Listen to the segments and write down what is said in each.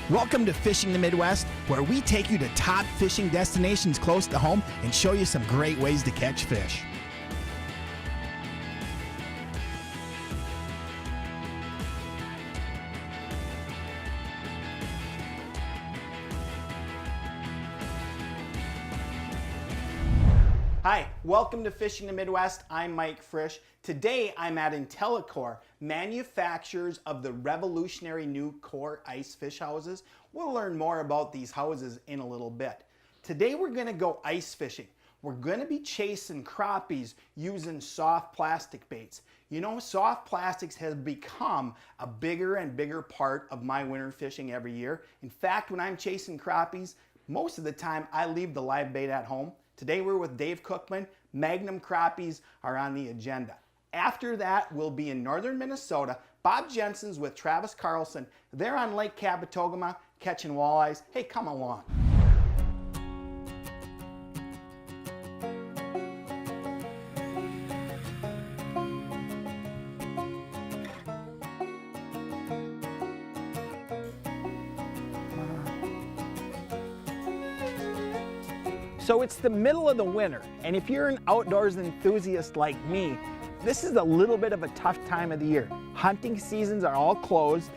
Welcome to Fishing the Midwest, where we take you to top fishing destinations close to home and show you some great ways to catch fish. Hi, welcome to Fishing the Midwest. I'm Mike Frisch. Today I'm at IntelliCore, manufacturers of the revolutionary new Core ice fish houses. We'll learn more about these houses in a little bit. Today we're going to go ice fishing. We're going to be chasing crappies using soft plastic baits. You know, soft plastics has become a bigger and bigger part of my winter fishing every year. In fact, when I'm chasing crappies, most of the time I leave the live bait at home. Today we're with Dave Cookman. Magnum crappies are on the agenda. After that, we'll be in northern Minnesota. Bob Jensen's with Travis Carlson. They're on Lake Kabetogama catching walleyes. Hey, come along. So it's the middle of the winter, and if you're an outdoors enthusiast like me, this is a little bit of a tough time of the year. Hunting seasons are all closed.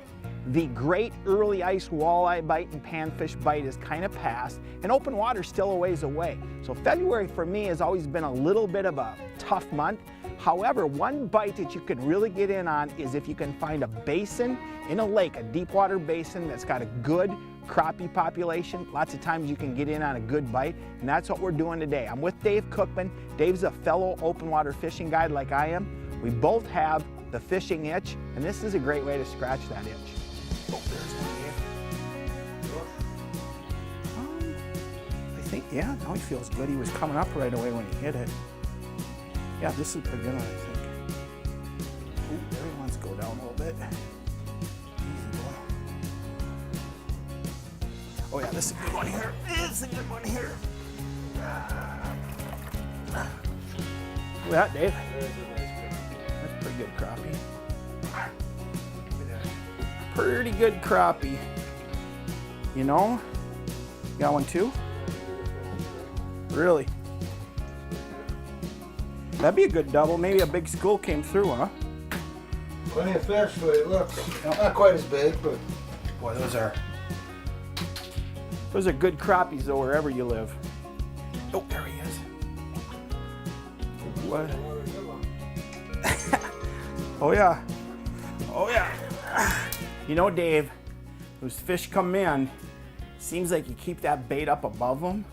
The great early ice walleye bite and panfish bite is kind of past, and open water's still a ways away. So February for me has always been a little bit of a tough month. However, one bite that you could really get in on is if you can find a basin in a lake, a deep water basin that's got a good crappie population. Lots of times you can get in on a good bite, and that's what we're doing today. I'm with Dave Cookman. Dave's a fellow open water fishing guide like I am. We both have the fishing itch, and this is a great way to scratch that itch. Oh, there's one here. I think, yeah, now he feels good. He was coming up right away when he hit it. Yeah, this is a good one, I think. Ooh, there he wants to go down a little bit. Oh yeah, this is a good one here. This is a good one here. Look at that, Dave. That's a pretty good crappie. Pretty good crappie. You know? Got one too? Really? That'd be a good double. Maybe a big school came through, huh? Plenty of fish, but it looks not quite as big, but boy, those are good crappies though, wherever you live. Oh, there he is. What? Oh yeah. Oh yeah. You know, Dave, those fish come in, seems like you keep that bait up above them,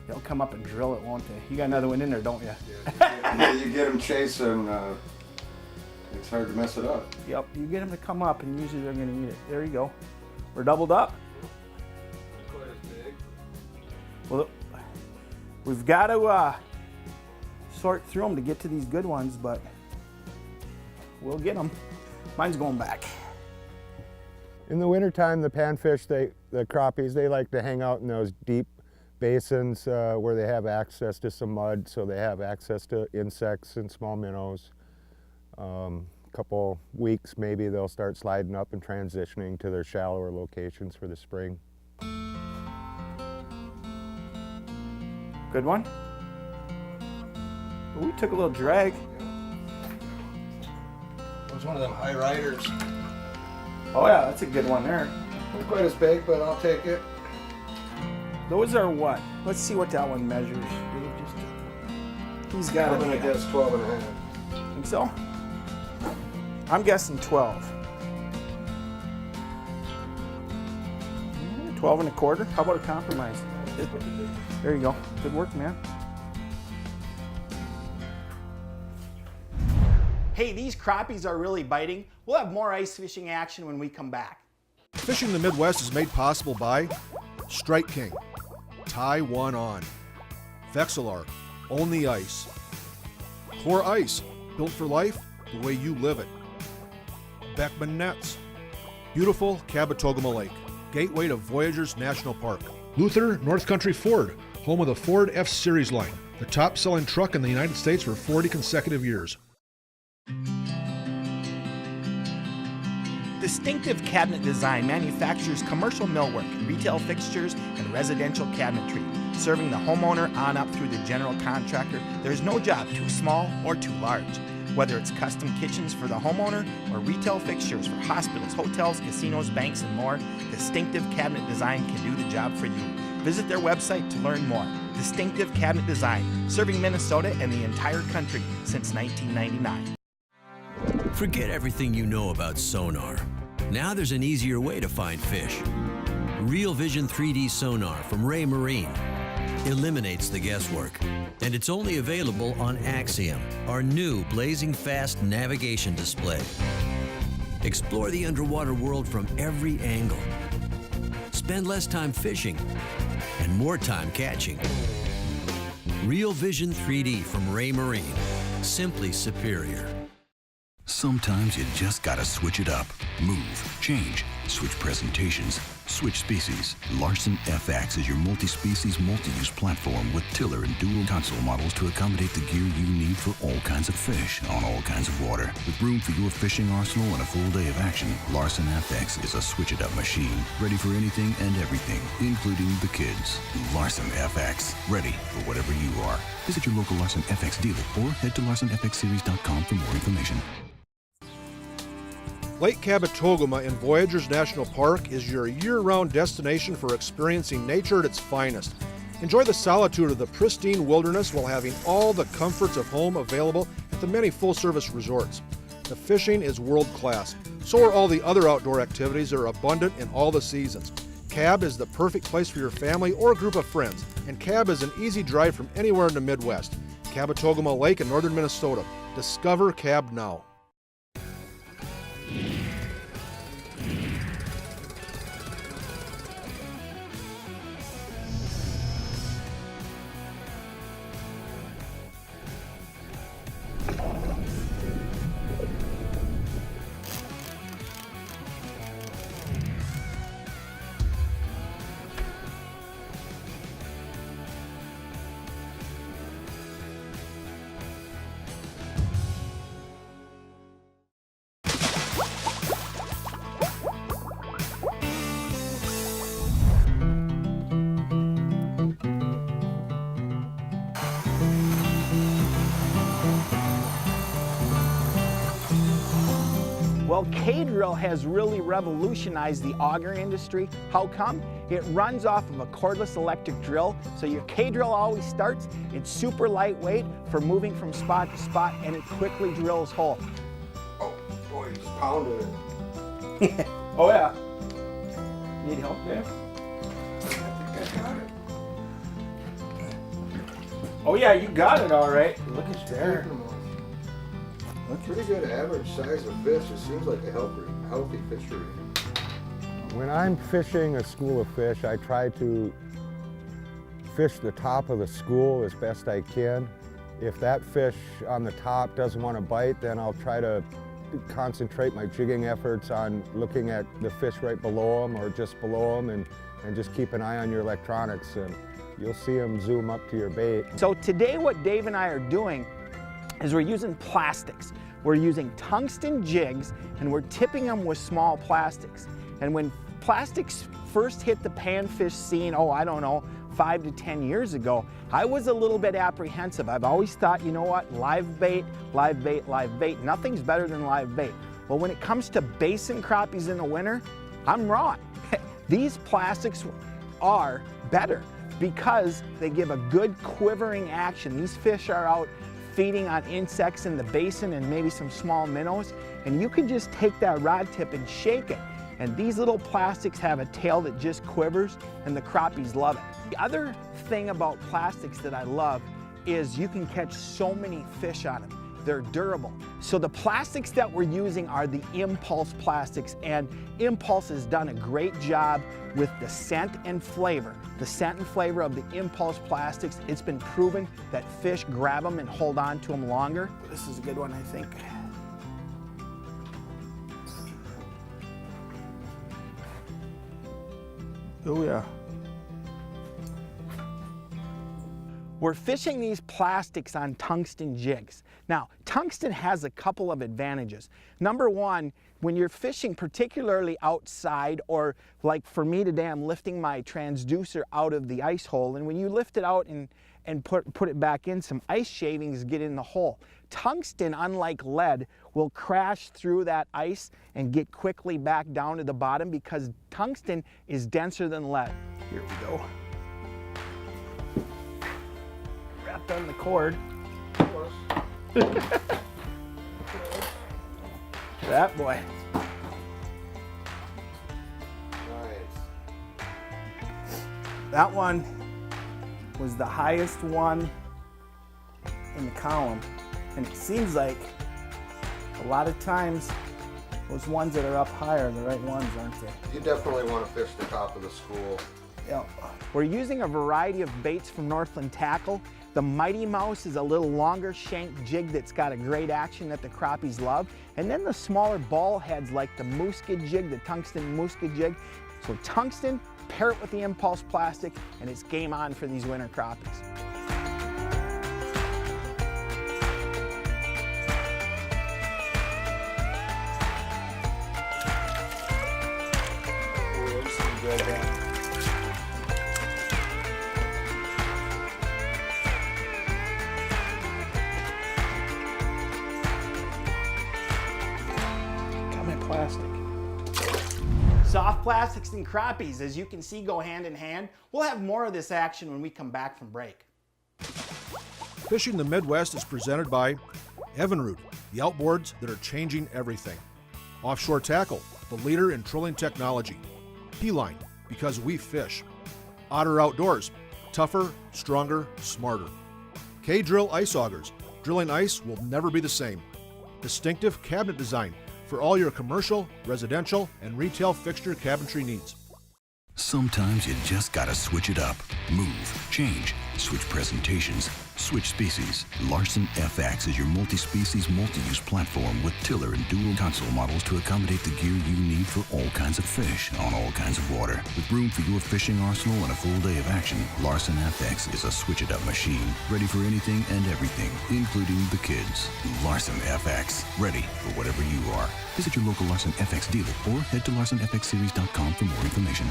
they'll come up and drill it, won't they? You got another one in there, don't you? yeah, you get them chasing, it's hard to mess it up. Yep, you get them to come up and usually they're gonna eat it. There you go. We're doubled up. Well, we've got to sort through them to get to these good ones, but we'll get them. Mine's going back. In the wintertime, the panfish, the crappies, they like to hang out in those deep basins where they have access to some mud, so they have access to insects and small minnows. Couple weeks, maybe they'll start sliding up and transitioning to their shallower locations for the spring. Good one. Ooh, we took a little drag. It was one of them high riders. Oh yeah, that's a good one there. Not quite as big, but I'll take it. Those are what? Let's see what that one measures. He's got I'm gonna guess 12 and a half. Think so? I'm guessing 12. 12 and a quarter? How about a compromise? There you go. Good work, man. Hey, these crappies are really biting. We'll have more ice fishing action when we come back. Fishing the Midwest is made possible by Strike King, Tie One On, Vexilar, Own the Ice, Core Ice, built for life the way you live it, Beckman Nets, beautiful Kabetogama Lake, gateway to Voyageurs National Park, Luther North Country Ford, home of the Ford F-Series line, the top-selling truck in the United States for 40 consecutive years. Distinctive Cabinet Design manufactures commercial millwork, retail fixtures, and residential cabinetry. Serving the homeowner on up through the general contractor, there's no job too small or too large. Whether it's custom kitchens for the homeowner or retail fixtures for hospitals, hotels, casinos, banks, and more, Distinctive Cabinet Design can do the job for you. Visit their website to learn more. Distinctive Cabinet Design, serving Minnesota and the entire country since 1999. Forget everything you know about sonar. Now there's an easier way to find fish. Real Vision 3D sonar from Ray Marine eliminates the guesswork, and it's only available on Axiom, our new blazing fast navigation display. Explore the underwater world from every angle. Spend less time fishing and more time catching. Real Vision 3D from Ray Marine, simply superior. Sometimes you just gotta switch it up. Move, change, switch presentations, switch species. Larson FX is your multi-species, multi-use platform with tiller and dual console models to accommodate the gear you need for all kinds of fish on all kinds of water. With room for your fishing arsenal and a full day of action, Larson FX is a switch-it-up machine, ready for anything and everything, including the kids. Larson FX, ready for whatever you are. Visit your local Larson FX dealer or head to larsonfxseries.com for more information. Lake Kabetogama in Voyageurs National Park is your year-round destination for experiencing nature at its finest. Enjoy the solitude of the pristine wilderness while having all the comforts of home available at the many full-service resorts. The fishing is world-class. So are all the other outdoor activities that are abundant in all the seasons. Cab is the perfect place for your family or group of friends, and Cab is an easy drive from anywhere in the Midwest. Kabetogama Lake in northern Minnesota. Discover Cab now. Well, K-drill has really revolutionized the auger industry. How come? It runs off of a cordless electric drill, so your K-drill always starts. It's super lightweight for moving from spot to spot, and it quickly drills hole. Oh, boy, he's pounding it. Oh yeah. Need help there? I think I got it. Oh yeah, you got it all right. Look at there. That's pretty good average size of fish. It seems like a healthy fishery. When I'm fishing a school of fish, I try to fish the top of the school as best I can. If that fish on the top doesn't want to bite, then I'll try to concentrate my jigging efforts on looking at the fish right below them or just below them, and just keep an eye on your electronics, and you'll see them zoom up to your bait. So today what Dave and I are doing is we're using plastics. We're using tungsten jigs and we're tipping them with small plastics. And when plastics first hit the panfish scene, oh, I don't know, 5 to 10 years ago, I was a little bit apprehensive. I've always thought, you know what, live bait, live bait, live bait. Nothing's better than live bait. Well, when it comes to basin crappies in the winter, I'm wrong. These plastics are better because they give a good quivering action. These fish are out feeding on insects in the basin and maybe some small minnows, and you can just take that rod tip and shake it. And these little plastics have a tail that just quivers, and the crappies love it. The other thing about plastics that I love is you can catch so many fish on them. They're durable. So the plastics that we're using are the Impulse plastics, and Impulse has done a great job with the scent and flavor. The scent and flavor of the Impulse plastics, it's been proven that fish grab them and hold on to them longer. This is a good one, I think. Oh yeah. We're fishing these plastics on tungsten jigs. Now, tungsten has a couple of advantages. Number one, when you're fishing particularly outside, or like for me today, I'm lifting my transducer out of the ice hole, and when you lift it out and put it back in, some ice shavings get in the hole. Tungsten, unlike lead, will crash through that ice and get quickly back down to the bottom because tungsten is denser than lead. Here we go. Wrapped on the cord. That boy. Nice. That one was the highest one in the column. And it seems like a lot of times those ones that are up higher are the right ones, aren't they? You definitely want to fish the top of the school. Yeah. We're using a variety of baits from Northland Tackle. The Mighty Mouse is a little longer shank jig that's got a great action that the crappies love. And then the smaller ball heads like the Mooska jig, the tungsten Mooska jig. So tungsten, pair it with the impulse plastic, and it's game on for these winter crappies. Soft plastics and crappies, as you can see, go hand in hand. We'll have more of this action when we come back from break. Fishing the Midwest is presented by Evinrude, the outboards that are changing everything. Offshore Tackle, the leader in trolling technology. P-Line, because we fish. Otter Outdoors, tougher, stronger, smarter. K-Drill Ice Augers, drilling ice will never be the same. Distinctive cabinet design for all your commercial, residential, and retail fixture cabinetry needs. Sometimes you just gotta switch it up. Move, change, switch presentations, switch species. Larson FX is your multi-species, multi-use platform with tiller and dual console models to accommodate the gear you need for all kinds of fish on all kinds of water. With room for your fishing arsenal and a full day of action, Larson FX is a switch-it-up machine, ready for anything and everything, including the kids. Larson FX, ready for whatever you are. Visit your local Larson FX dealer or head to larsonfxseries.com for more information.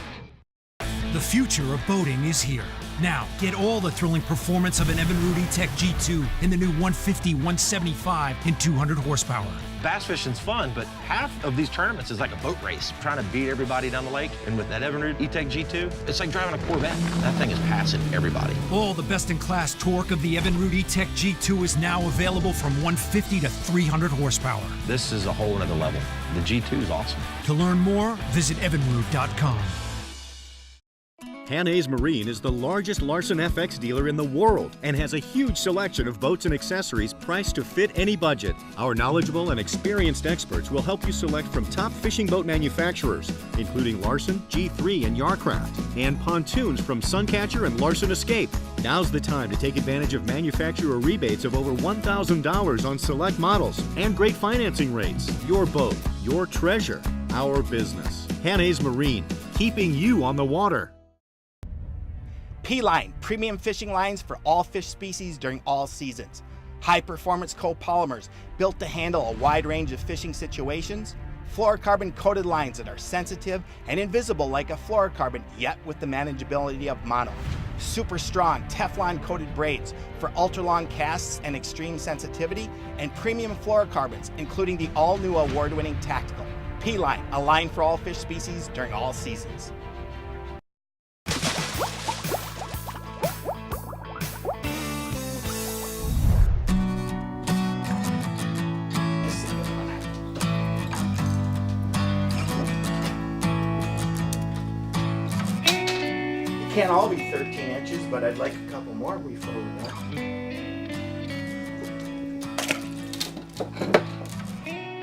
The future of boating is here. Now, get all the thrilling performance of an Evinrude E-Tech G2 in the new 150, 175, and 200 horsepower. Bass fishing's fun, but half of these tournaments is like a boat race, trying to beat everybody down the lake. And with that Evinrude E-Tech G2, it's like driving a Corvette. That thing is passing everybody. All the best-in-class torque of the Evinrude E-Tech G2 is now available from 150 to 300 horsepower. This is a whole nother level. The G2 is awesome. To learn more, visit evinrude.com. Hanna's Marine is the largest Larson FX dealer in the world and has a huge selection of boats and accessories priced to fit any budget. Our knowledgeable and experienced experts will help you select from top fishing boat manufacturers, including Larson, G3, and Yarcraft, and pontoons from Suncatcher and Larson Escape. Now's the time to take advantage of manufacturer rebates of over $1,000 on select models and great financing rates. Your boat, your treasure, our business. Hanna's Marine, keeping you on the water. P-Line, premium fishing lines for all fish species during all seasons. High-performance copolymers built to handle a wide range of fishing situations. Fluorocarbon-coated lines that are sensitive and invisible like a fluorocarbon, yet with the manageability of mono. Super strong Teflon-coated braids for ultra-long casts and extreme sensitivity. And premium fluorocarbons, including the all-new award-winning Tactical. P-Line, a line for all fish species during all seasons. Can't all be 13 inches, but I'd like a couple more before we're done.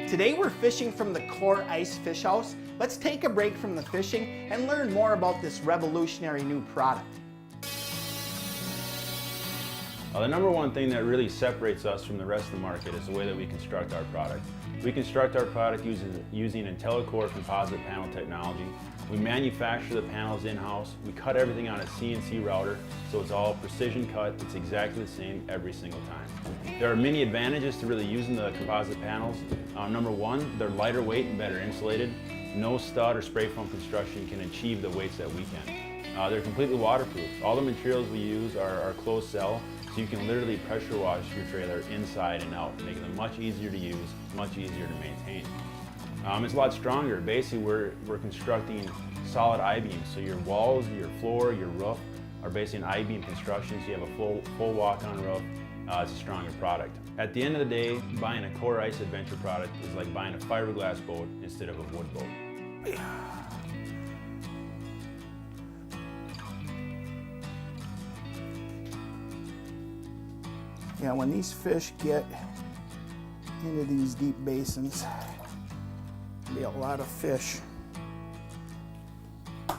Today we're fishing from the Core Ice Fish House. Let's take a break from the fishing and learn more about this revolutionary new product. The number one thing that really separates us from the rest of the market is the way that we construct our product. We construct our product using IntelliCore composite panel technology. We manufacture the panels in-house. We cut everything on a CNC router, so it's all precision cut. It's exactly the same every single time. There are many advantages to really using the composite panels. Number one, they're lighter weight and better insulated. No stud or spray foam construction can achieve the weights that we can. They're completely waterproof. All the materials we use are closed cell, so you can literally pressure wash your trailer inside and out, making them much easier to use, much easier to maintain. It's a lot stronger. Basically, we're constructing solid I-beams, so your walls, your floor, your roof are basically an I-beam construction, so you have a full walk-on roof. It's a stronger product. At the end of the day, buying a Core Ice Adventure product is like buying a fiberglass boat instead of a wood boat. Yeah, when these fish get into these deep basins, there'll be a lot of fish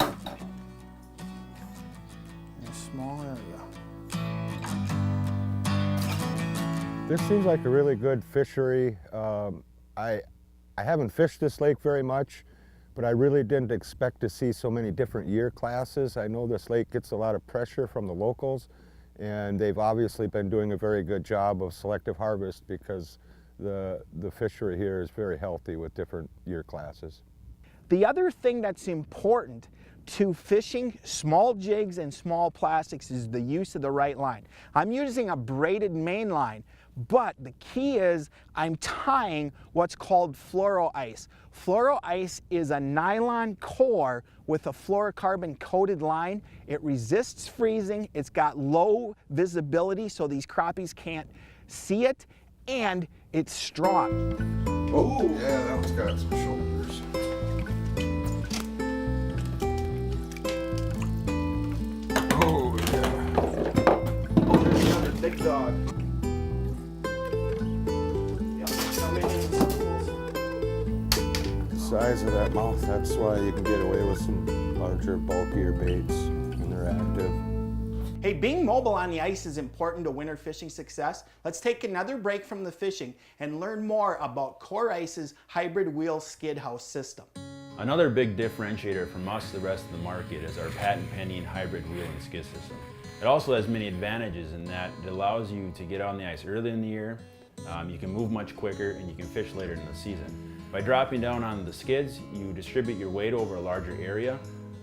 in a small area. This seems like a really good fishery. I haven't fished this lake very much, but I really didn't expect to see so many different year classes. I know this lake gets a lot of pressure from the locals, and they've obviously been doing a very good job of selective harvest because the fishery here is very healthy with different year classes. The other thing that's important to fishing small jigs and small plastics is the use of the right line. I'm using a braided main line, but the key is I'm tying what's called fluoro ice. Fluoro ice is a nylon core with a fluorocarbon coated line. It resists freezing, it's got low visibility so these crappies can't see it, and it's strong. Oh, yeah, that one's got some shoulders. Oh, yeah. Oh, there's another big dog. Size of that mouth, that's why you can get away with some larger, bulkier baits when they're active. Hey, being mobile on the ice is important to winter fishing success. Let's take another break from the fishing and learn more about Core Ice's hybrid wheel skid house system. Another big differentiator from us to the rest of the market is our patent pending hybrid wheel and skid system. It also has many advantages in that it allows you to get on the ice early in the year, you can move much quicker, and you can fish later in the season. By dropping down on the skids, you distribute your weight over a larger area,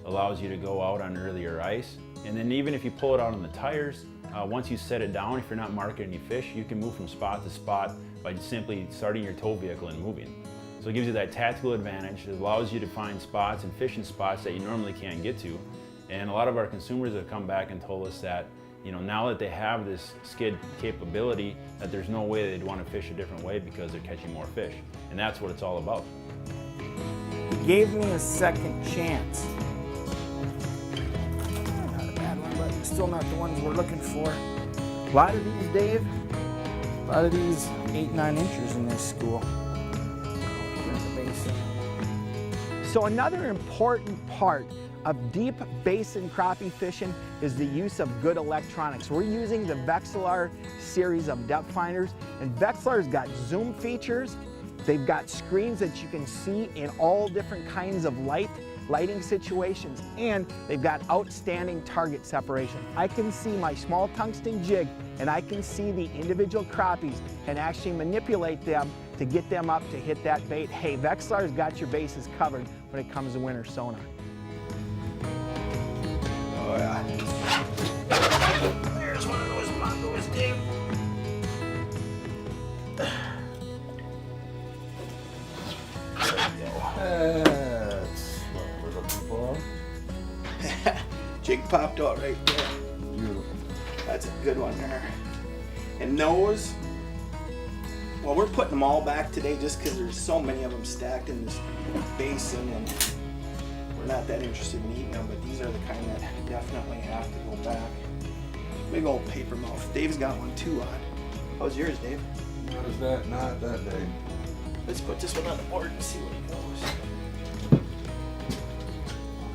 allows you to go out on earlier ice, and then even if you pull it out on the tires, once you set it down, if you're not marking any fish, you can move from spot to spot by simply starting your tow vehicle and moving. So it gives you that tactical advantage. It allows you to find spots and fish in spots that you normally can't get to. And a lot of our consumers have come back and told us that, you know, now that they have this skid capability, that there's no way they'd want to fish a different way because they're catching more fish. And that's what it's all about. He gave me a second chance. Not a bad one, but still not the ones we're looking for. A lot of these, Dave, a lot of these 8-9 inches in this school. Here's the basin. So another important part of deep basin crappie fishing is the use of good electronics. We're using the Vexilar series of depth finders, and Vexilar's got zoom features. They've got screens that you can see in all different kinds of lighting situations, and they've got outstanding target separation. I can see my small tungsten jig, and I can see the individual crappies and actually manipulate them to get them up to hit that bait. Hey, Vexilar's got your bases covered when it comes to winter sonar. Oh, yeah. There's one of those bongos, Dave. That's what we're looking for. Jig popped out right there. Beautiful. That's a good one there. And those, well, we're putting them all back today just because there's so many of them stacked in this basin, and we're not that interested in eating them, but these are the kind that definitely have to go back. Big old paper mouth. Dave's got one too on. How's yours, Dave? How does that not that day? Let's put this one on the board and see what he goes.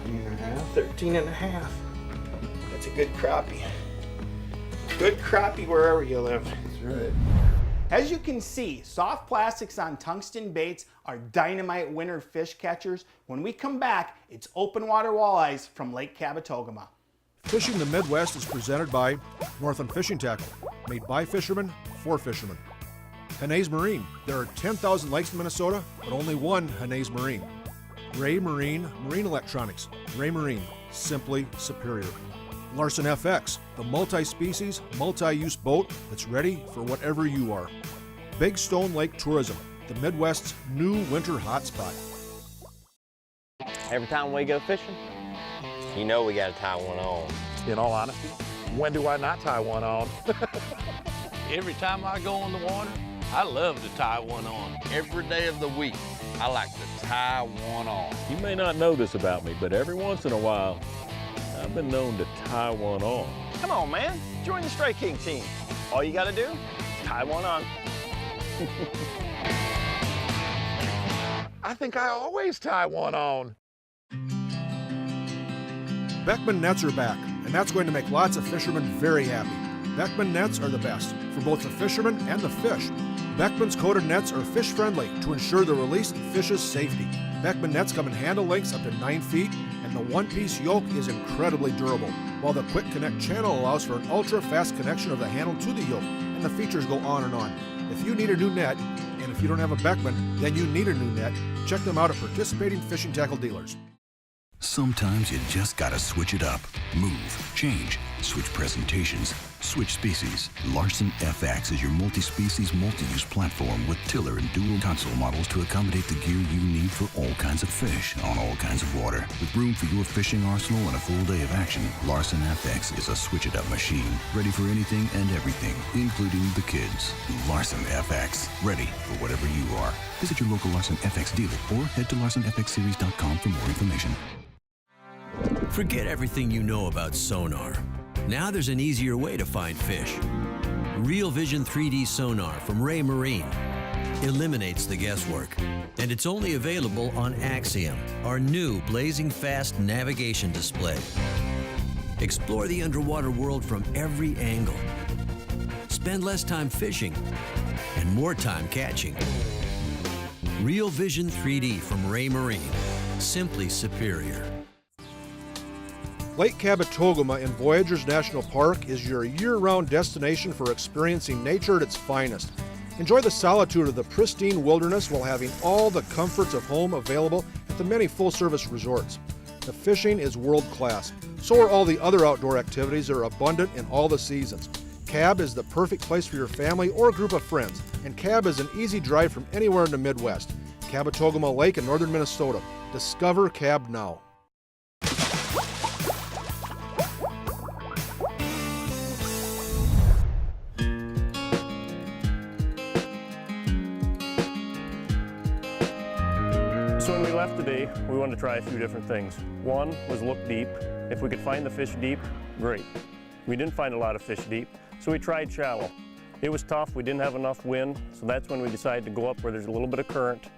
13 and a half. 13 and a half. That's a good crappie. Good crappie wherever you live. That's right. As you can see, soft plastics on tungsten baits are dynamite winter fish catchers. When we come back, it's open water walleyes from Lake Kabetogama. Fishing the Midwest is presented by Northland Fishing Tackle, made by fishermen for fishermen. Hanays Marine. There are 10,000 lakes in Minnesota, but only one Hanays Marine. Ray Marine Electronics. Ray Marine, simply superior. Larson FX, the multi-species, multi-use boat that's ready for whatever you are. Big Stone Lake Tourism, the Midwest's new winter hotspot. Every time we go fishing, you know we gotta tie one on. In all honesty, when do I not tie one on? Every time I go in the water, I love to tie one on. Every day of the week, I like to tie one on. You may not know this about me, but every once in a while, I've been known to tie one on. Come on, man, join the Stray King team. All you gotta do, tie one on. I think I always tie one on. Beckman nets are back, and that's going to make lots of fishermen very happy. Beckman nets are the best for both the fishermen and the fish. Beckman's coated nets are fish friendly to ensure the released fish's safety. Beckman nets come in handle lengths up to 9 feet, and the one-piece yoke is incredibly durable, while the Quick Connect channel allows for an ultra-fast connection of the handle to the yoke, and the features go on and on. If you need a new net, and if you don't have a Beckman, then you need a new net, check them out at participating fishing tackle dealers. Sometimes you just gotta switch it up. Move, change, switch presentations, switch species. Larson FX is your multi-species, multi-use platform with tiller and dual console models to accommodate the gear you need for all kinds of fish on all kinds of water. With room for your fishing arsenal and a full day of action, Larson FX is a switch-it-up machine, ready for anything and everything, including the kids. Larson FX, ready for whatever you are. Visit your local Larson FX dealer or head to larsonfxseries.com for more information. Forget everything you know about sonar. Now there's an easier way to find fish. Real Vision 3D sonar from Ray Marine eliminates the guesswork. And it's only available on Axiom, our new blazing fast navigation display. Explore the underwater world from every angle. Spend less time fishing and more time catching. Real Vision 3D from Ray Marine, simply superior. Lake Kabetogama in Voyageurs National Park is your year-round destination for experiencing nature at its finest. Enjoy the solitude of the pristine wilderness while having all the comforts of home available at the many full-service resorts. The fishing is world-class. So are all the other outdoor activities that are abundant in all the seasons. Cab is the perfect place for your family or group of friends, and Cab is an easy drive from anywhere in the Midwest. Kabetogama Lake in northern Minnesota. Discover Cab now. So when we left today, we wanted to try a few different things. One was look deep. If we could find the fish deep, great. We didn't find a lot of fish deep, so we tried shallow. It was tough, we didn't have enough wind, so that's when we decided to go up where there's a little bit of current.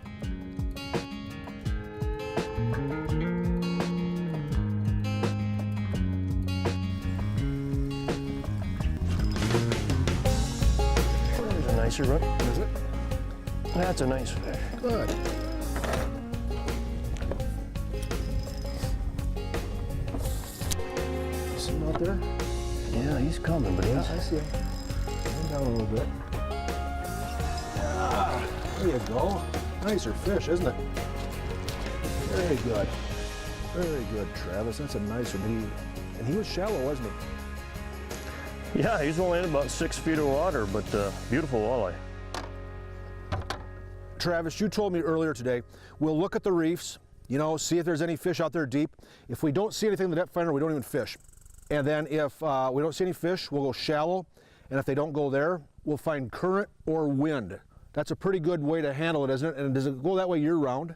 There's a nicer one. Is it? That's a nice fish. Good. Out there? Yeah, he's coming, but I see him. Down a little bit. Ah, there you go. Nicer fish, isn't it? Very good. Very good, Travis. That's a nice one. And he was shallow, wasn't he? Yeah, he's only in about 6 feet of water, but beautiful walleye. Travis, you told me earlier today, we'll look at the reefs, you know, see if there's any fish out there deep. If we don't see anything in the depth finder, we don't even fish. And then if we don't see any fish, we'll go shallow. And if they don't go there, we'll find current or wind. That's a pretty good way to handle it, isn't it? And does it go that way year round?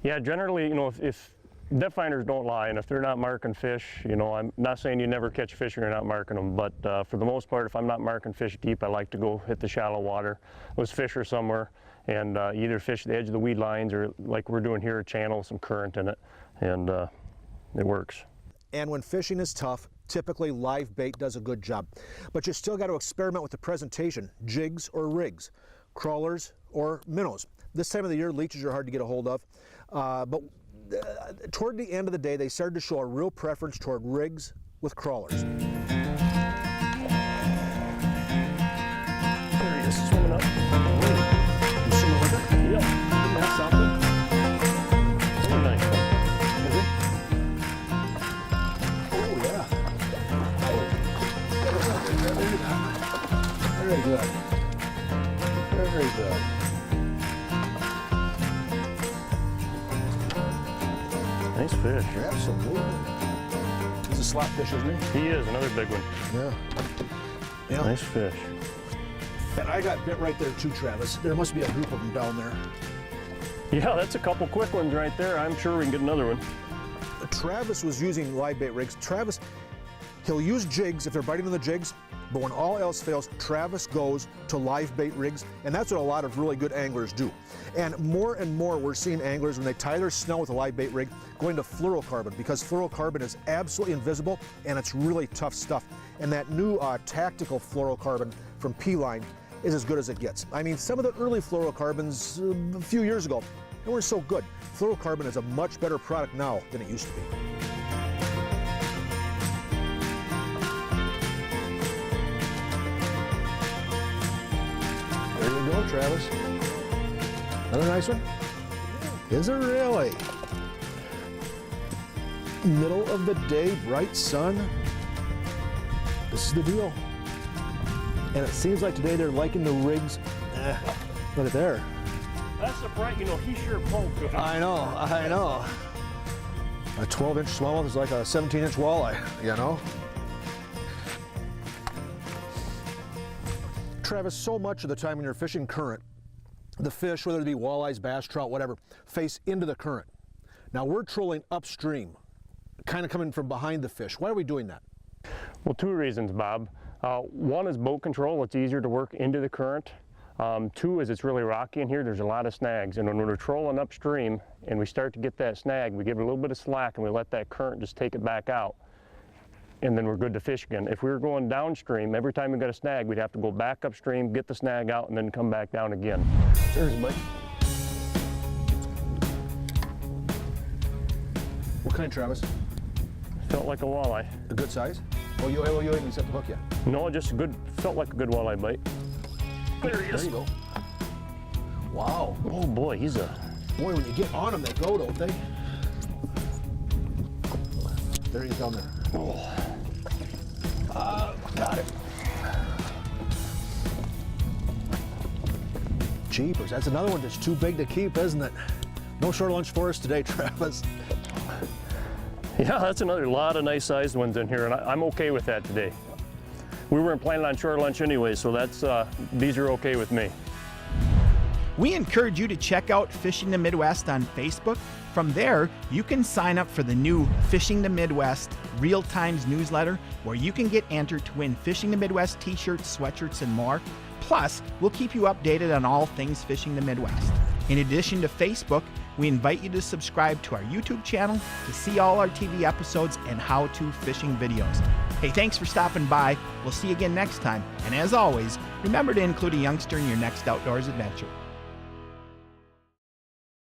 Yeah, generally, you know, if depth finders don't lie, and if they're not marking fish, you know, I'm not saying you never catch fish when you're not marking them, but for the most part, if I'm not marking fish deep, I like to go hit the shallow water. Those fish are somewhere, and either fish the edge of the weed lines or like we're doing here, a channel with some current in it, and it works. And when fishing is tough, Typically, live bait does a good job. But you still got to experiment with the presentation, jigs or rigs, crawlers or minnows. This time of the year, leeches are hard to get a hold of. But toward the end of the day, they started to show a real preference toward rigs with crawlers. There he is, swimming up. You swimming with it? Yep. That's something. That's a nice one. Is it? Oh, yeah. Very good. Very good. Nice fish. Absolutely. He's a slot fish, isn't he? He is, another big one. Yeah. Nice fish. And I got bit right there too, Travis. There must be a group of them down there. Yeah, that's a couple quick ones right there. I'm sure we can get another one. Travis was using live bait rigs. Travis, he'll use jigs if they're biting on the jigs, but when all else fails, Travis goes to live bait rigs, and that's what a lot of really good anglers do. And more we're seeing anglers, when they tie their snell with a live bait rig, going to fluorocarbon, because fluorocarbon is absolutely invisible and it's really tough stuff. And that new tactical fluorocarbon from P-Line is as good as it gets. I mean, some of the early fluorocarbons a few years ago, they weren't so good. Fluorocarbon is a much better product now than it used to be. There you go, Travis. Another nice one? Is it really? Middle of the day, bright sun. This is the deal. And it seems like today they're liking the rigs. Look at there. That's the bright, you know, he sure poked. I know. A 12-inch smallmouth is like a 17-inch walleye, you know? Travis, so much of the time when you're fishing current, the fish, whether it be walleyes, bass, trout, whatever, face into the current. Now we're trolling upstream, kind of coming from behind the fish. Why are we doing that? Well, two reasons, Bob. One is boat control. It's easier to work into the current. Two is it's really rocky in here. There's a lot of snags. And when we're trolling upstream and we start to get that snag, we give it a little bit of slack and we let that current just take it back out. And then we're good to fish again. If we were going downstream, every time we got a snag, we'd have to go back upstream, get the snag out, and then come back down again. There's Mike. What kind, Travis? Felt like a walleye. A good size? Oh, you haven't even set the hook yet? No, just a good, felt like a good walleye bite. There he is. There you go. Wow. Oh boy, he's a... Boy, when you get on them, they go, don't they? There he is down there. Oh. Got it. Jeepers, that's another one that's too big to keep, isn't it? No short lunch for us today, Travis. Yeah, that's another lot of nice sized ones in here, and I'm okay with that today. We weren't planning on short lunch anyway, so that's these are okay with me. We encourage you to check out Fishing the Midwest on Facebook. From there, you can sign up for the new Fishing the Midwest Real Times newsletter, where you can get entered to win Fishing the Midwest t-shirts, sweatshirts, and more. Plus, we'll keep you updated on all things Fishing the Midwest. In addition to Facebook, we invite you to subscribe to our YouTube channel to see all our TV episodes and how-to fishing videos. Hey, thanks for stopping by. We'll see you again next time. And as always, remember to include a youngster in your next outdoors adventure.